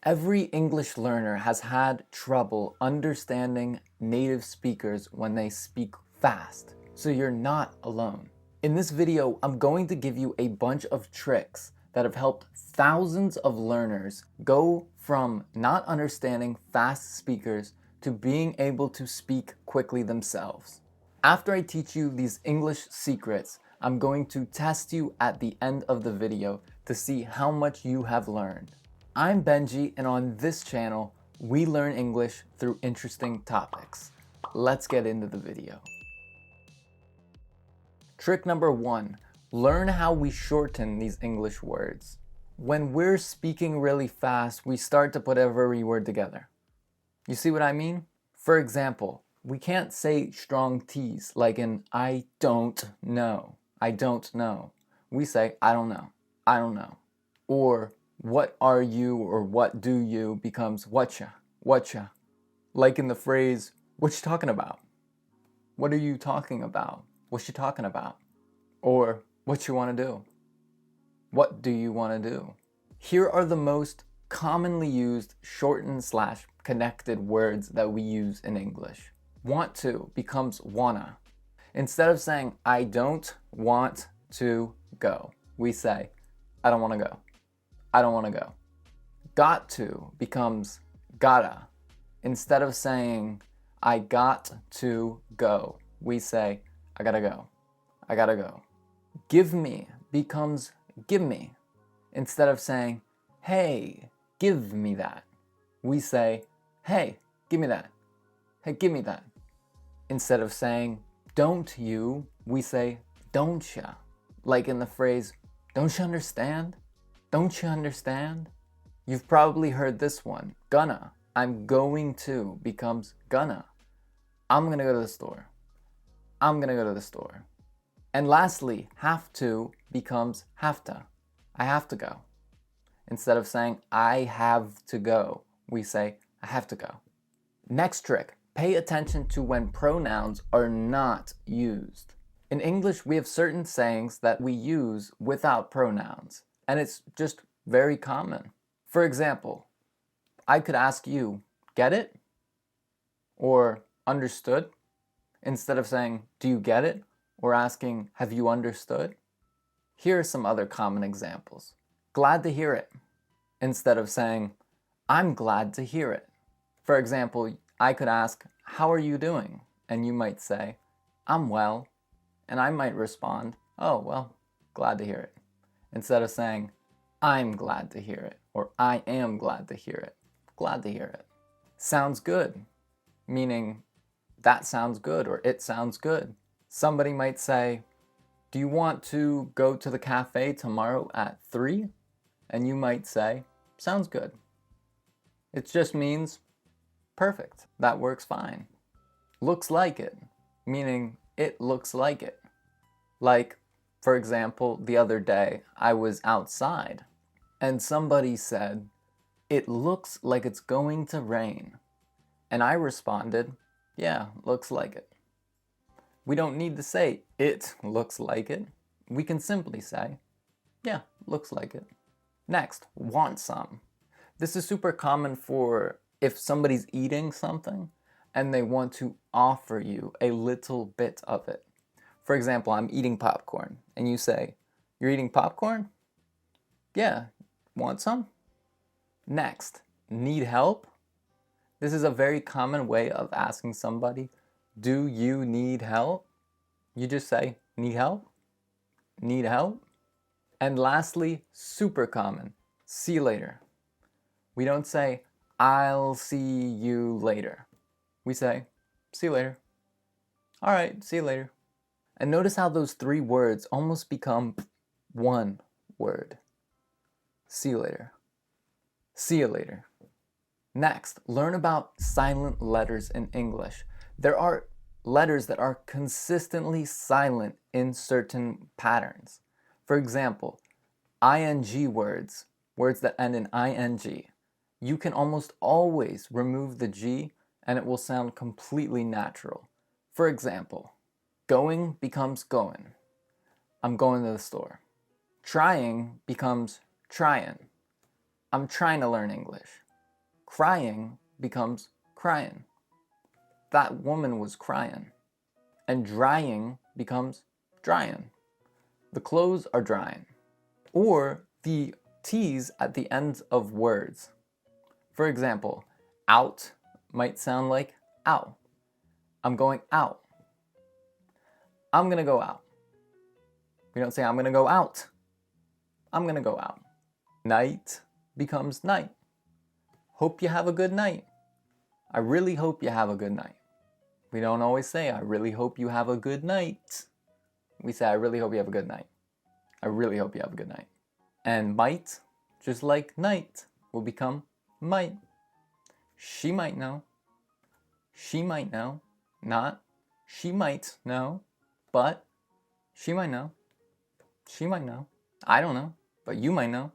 Every English learner has had trouble understanding native speakers when they speak fast, so you're not alone. In this video, I'm going to give you a bunch of tricks that have helped thousands of learners go from not understanding fast speakers to being able to speak quickly themselves. After I teach you these English secrets, I'm going to test you at the end of the video to see how much you have learned. I'm Benji, and on this channel, we learn English through interesting topics. Let's get into the video. Trick number 1, learn how we shorten these English words. When we're speaking really fast, we start to put every word together. You see what I mean? For example, we can't say strong T's like in I don't know. I don't know. We say I don't know. I don't know. Or what are you or what do you becomes whatcha, whatcha. Like in the phrase, what you talking about? What are you talking about? What you talking about? Or what you want to do? What do you want to do? Here are the most commonly used shortened / connected words that we use in English. Want to becomes wanna. Instead of saying I don't want to go, we say I don't want to go. I don't want to go. Got to becomes gotta. Instead of saying I got to go, we say I gotta go. I gotta go. Give me becomes give me. Instead of saying hey, give me that, we say hey, give me that. Hey, give me that. Instead of saying don't you, we say don't ya. Like in the phrase, don't you understand? Don't you understand? You've probably heard this one. Gonna. I'm going to becomes gonna. I'm gonna go to the store. I'm gonna go to the store. And lastly, have to becomes have to. I have to go. Instead of saying I have to go, we say I have to go. Next trick, pay attention to when pronouns are not used. In English, we have certain sayings that we use without pronouns. And it's just very common. For example, I could ask you, get it? Or understood? Instead of saying, do you get it? Or asking, have you understood? Here are some other common examples. Glad to hear it. Instead of saying, I'm glad to hear it. For example, I could ask, how are you doing? And you might say, I'm well. And I might respond, oh, well, glad to hear it. Instead of saying, I'm glad to hear it, or I am glad to hear it. Glad to hear it. Sounds good, meaning that sounds good, or it sounds good. Somebody might say, do you want to go to the cafe tomorrow at 3? And you might say, sounds good. It just means perfect. That works fine. Looks like it, meaning it looks like it. Like, for example, the other day, I was outside and somebody said, it looks like it's going to rain. And I responded, yeah, looks like it. We don't need to say, it looks like it. We can simply say, yeah, looks like it. Next, want some. This is super common for if somebody's eating something and they want to offer you a little bit of it. For example, I'm eating popcorn, and you say, you're eating popcorn? Yeah, want some? Next, need help? This is a very common way of asking somebody, do you need help? You just say, need help? Need help? And lastly, super common, see you later. We don't say, I'll see you later. We say, see you later. All right, see you later. And notice how those 3 words almost become one word. See you later. See you later. Next, learn about silent letters in English. There are letters that are consistently silent in certain patterns. For example, ing words, words that end in ing, you can almost always remove the G and it will sound completely natural. For example, going becomes goin'. I'm going to the store. Trying becomes tryin'. I'm trying to learn English. crying becomes crying. That woman was crying. And drying becomes drying. The clothes are drying. Or the T's at the ends of words. For example, out might sound like ow. I'm going out. I'm gonna go out. We don't say I'm gonna go out. I'm gonna go out. Night becomes night. Hope you have a good night. I really hope you have a good night. We don't always say, I really hope you have a good night. We say, I really hope you have a good night. I really hope you have a good night. And might, just like night, will become might. She might know. She might know. Not, she might know, but she might know. She might know. I don't know, but you might know.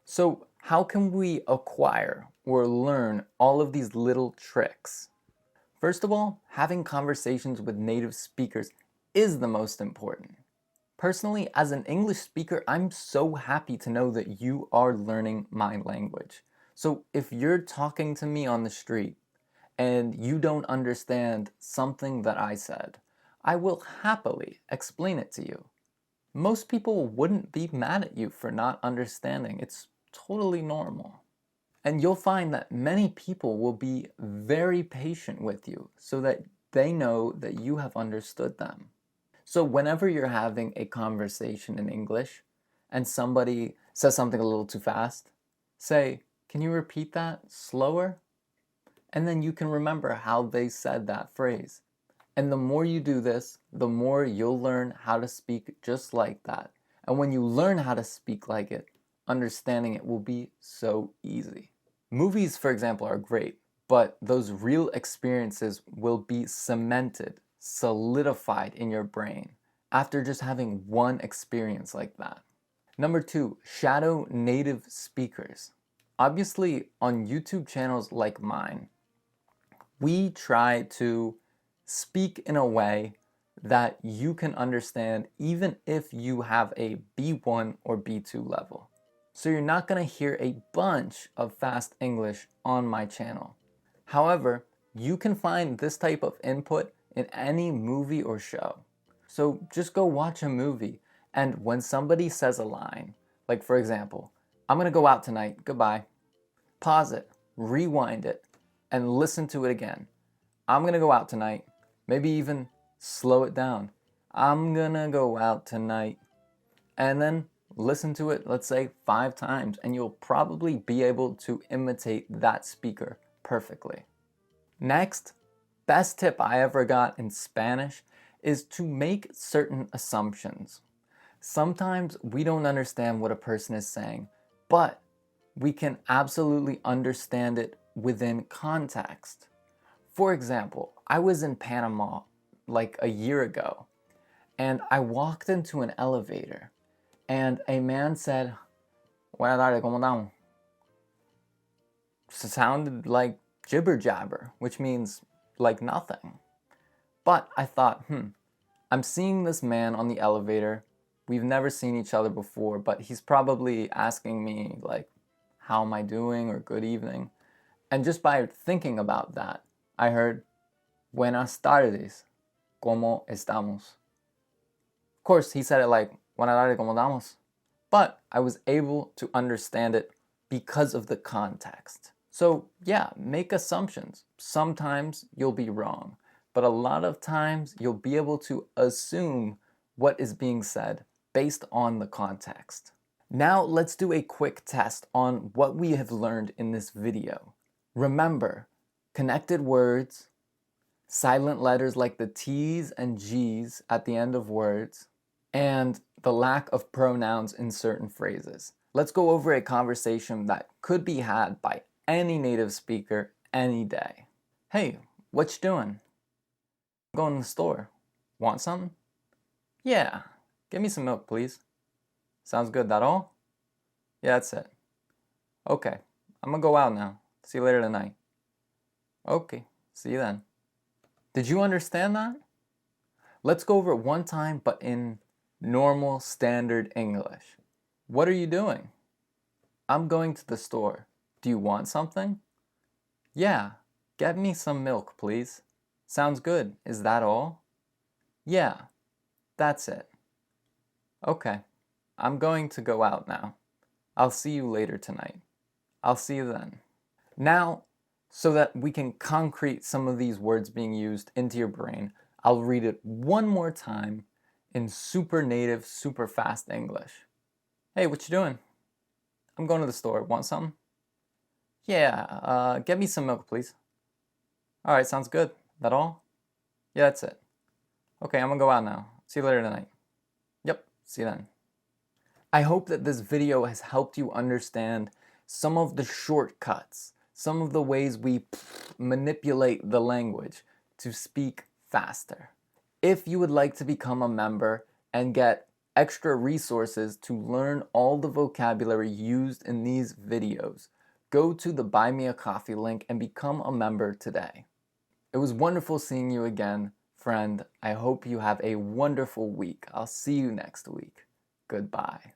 So how can we acquire or learn all of these little tricks? First of all, having conversations with native speakers is the most important. Personally, as an English speaker, I'm so happy to know that you are learning my language. So if you're talking to me on the street and you don't understand something that I said, I will happily explain it to you. Most people wouldn't be mad at you for not understanding. It's totally normal. And you'll find that many people will be very patient with you so that they know that you have understood them. So whenever you're having a conversation in English and somebody says something a little too fast, say, can you repeat that slower? And then you can remember how they said that phrase. And the more you do this, the more you'll learn how to speak just like that. And when you learn how to speak like it, understanding it will be so easy. Movies, for example, are great, but those real experiences will be cemented, solidified in your brain after just having one experience like that. Number 2, shadow native speakers. Obviously, on YouTube channels like mine, we try to speak in a way that you can understand even if you have a B1 or B2 level. So you're not going to hear a bunch of fast English on my channel. However, you can find this type of input in any movie or show. So just go watch a movie, and when somebody says a line, like for example, I'm going to go out tonight, goodbye, pause it, rewind it, and listen to it again. I'm going to go out tonight, maybe even slow it down. I'm going to go out tonight, and then listen to it, let's say 5 times, and you'll probably be able to imitate that speaker perfectly. Next, best tip I ever got in Spanish is to make certain assumptions. Sometimes we don't understand what a person is saying, but we can absolutely understand it within context. For example, I was in Panama like a year ago, and I walked into an elevator, and a man said, "Buenas tardes, ¿cómo estamos?" Sounded like jibber jabber, which means like nothing. But I thought, I'm seeing this man on the elevator. We've never seen each other before, but he's probably asking me like, how am I doing, or good evening. And just by thinking about that, I heard, "Buenas tardes, ¿cómo estamos?" Of course, he said it like, "Buenas tardes, ¿cómo estamos?" But I was able to understand it because of the context. So yeah, make assumptions. Sometimes you'll be wrong, but a lot of times you'll be able to assume what is being said based on the context. Now let's do a quick test on what we have learned in this video. Remember, connected words, silent letters like the T's and G's at the end of words, and the lack of pronouns in certain phrases. Let's go over a conversation that could be had by any native speaker any day. "Hey, what you doing?" "I'm going to the store. Want something?" "Yeah, give me some milk, please." "Sounds good, that all?" "Yeah, that's it." "Okay, I'm gonna go out now. See you later tonight." "Okay, see you then." Did you understand that? Let's go over it one time, but in normal standard English. "What are you doing?" "I'm going to the store. Do you want something?" Yeah, get me some milk, please. Sounds good. Is that all? Yeah, that's it. Okay, I'm going to go out now. I'll see you later tonight. I'll see you then. Now, so that we can concrete some of these words being used into your brain, I'll read it one more time in super native, super fast English. Hey, what you doing? I'm going to the store. Want something? Yeah, get me some milk, please. All right, sounds good. That all? Yeah, that's it. Okay, I'm gonna go out now. See you later tonight. Yep, see you then. I hope that this video has helped you understand some of the shortcuts, some of the ways we manipulate the language to speak faster. If you would like to become a member and get extra resources to learn all the vocabulary used in these videos, go to the Buy Me a Coffee link and become a member today. It was wonderful seeing you again, friend. I hope you have a wonderful week. I'll see you next week. Goodbye.